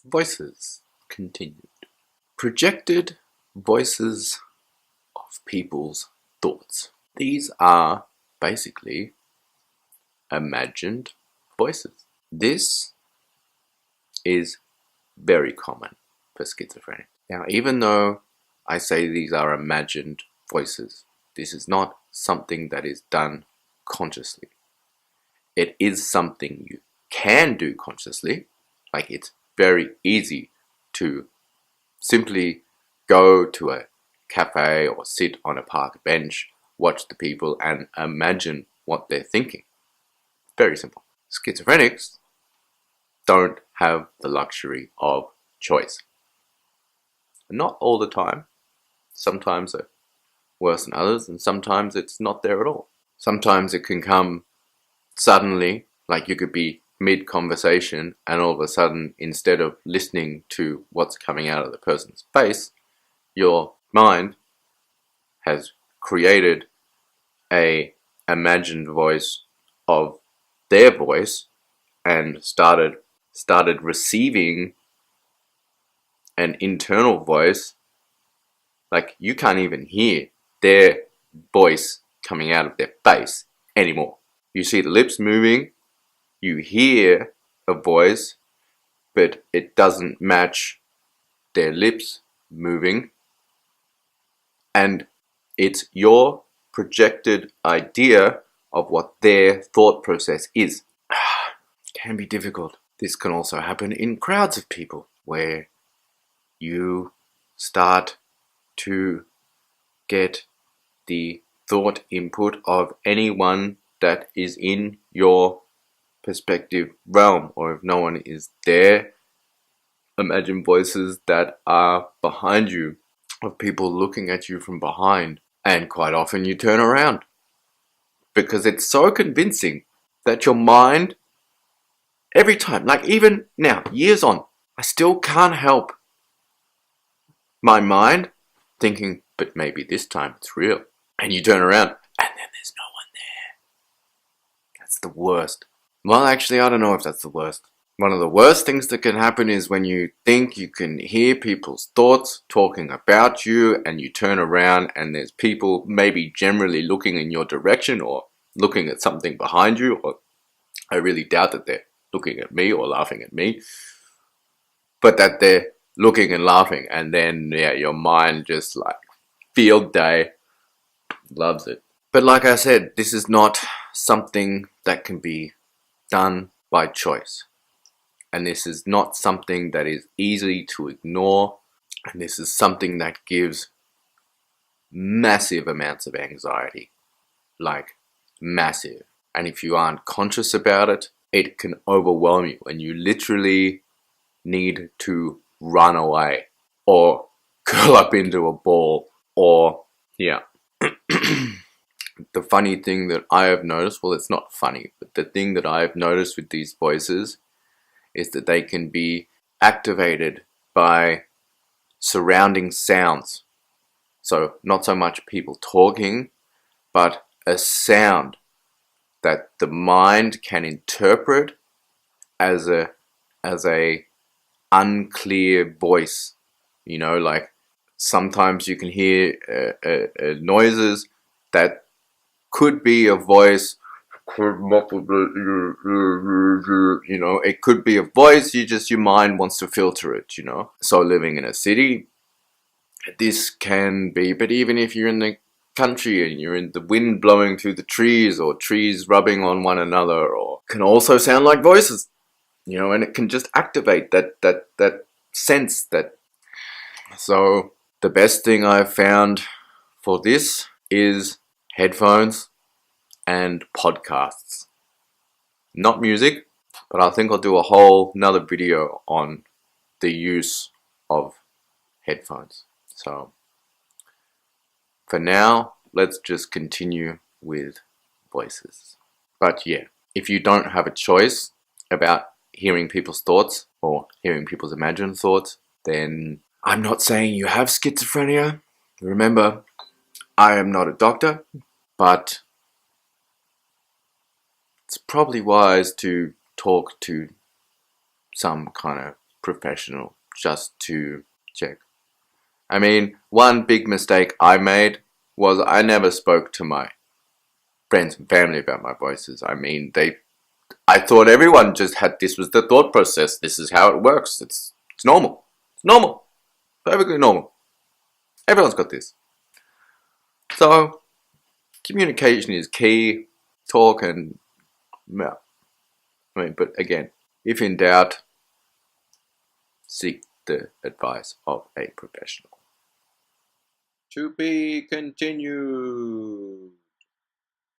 Voices continued. Projected voices of people's thoughts. These are basically imagined voices. This is very common for schizophrenic. Now, even though I say these are imagined voices, this is not something that is done consciously. It is something you can do consciously. Like, it's very easy to simply go to a cafe or sit on a park bench, watch the people and imagine what they're thinking. Very simple. Schizophrenics don't have the luxury of choice. Not all the time. Sometimes they're worse than others, and sometimes it's not there at all. Sometimes it can come suddenly, like you could be mid-conversation and all of a sudden, instead of listening to what's coming out of the person's face, your mind has created a imagined voice of their voice and started receiving an internal voice. Like, you can't even hear their voice coming out of their face anymore. You see the lips moving, you hear a voice, but it doesn't match their lips moving, and it's your projected idea of what their thought process is. It can be difficult. This can also happen in crowds of people, where you start to get the thought input of anyone that is in your perspective realm, or if no one is there, imagine voices that are behind you, of people looking at you from behind, and quite often you turn around because it's so convincing that your mind, every time, like even now, years on, I still can't help my mind thinking, but maybe this time it's real. And you turn around and then there's no one there. That's the worst. Well, actually, I don't know if that's the worst. One of the worst things that can happen is when you think you can hear people's thoughts talking about you, and you turn around and there's people maybe generally looking in your direction or looking at something behind you, or I really doubt that they're looking at me or laughing at me, but that they're looking and laughing, and then your mind just like field day, loves it. But like I said, this is not something that can be done by choice. And this is not something that is easy to ignore. And this is something that gives massive amounts of anxiety. Like, massive. And if you aren't conscious about it, it can overwhelm you. And you literally need to run away. Or curl up into a ball. Or, The funny thing that I have noticed, well, it's not funny, but the thing that I have noticed with these voices is that they can be activated by surrounding sounds. So not so much people talking, but a sound that the mind can interpret as a unclear voice. You know, like sometimes you can hear noises that could be a voice, it could be a voice, your mind wants to filter it, So living in a city, this can be, but even if you're in the country and you're in the wind blowing through the trees, or trees rubbing on one another, or can also sound like voices, and it can just activate that sense that. So the best thing I've found for this is headphones and podcasts. Not music, but I think I'll do a whole another video on the use of headphones. So for now, let's just continue with voices. But yeah, if you don't have a choice about hearing people's thoughts or hearing people's imagined thoughts, then I'm not saying you have schizophrenia. Remember, I am not a doctor, but it's probably wise to talk to some kind of professional just to check. I mean, one big mistake I made was I never spoke to my friends and family about my voices. I mean, I thought everyone just had, this was the thought process. This is how it works. It's normal. It's normal. Perfectly normal. Everyone's got this. So, communication is key. Talk and, yeah. I mean, but again, if in doubt, seek the advice of a professional. To be continued.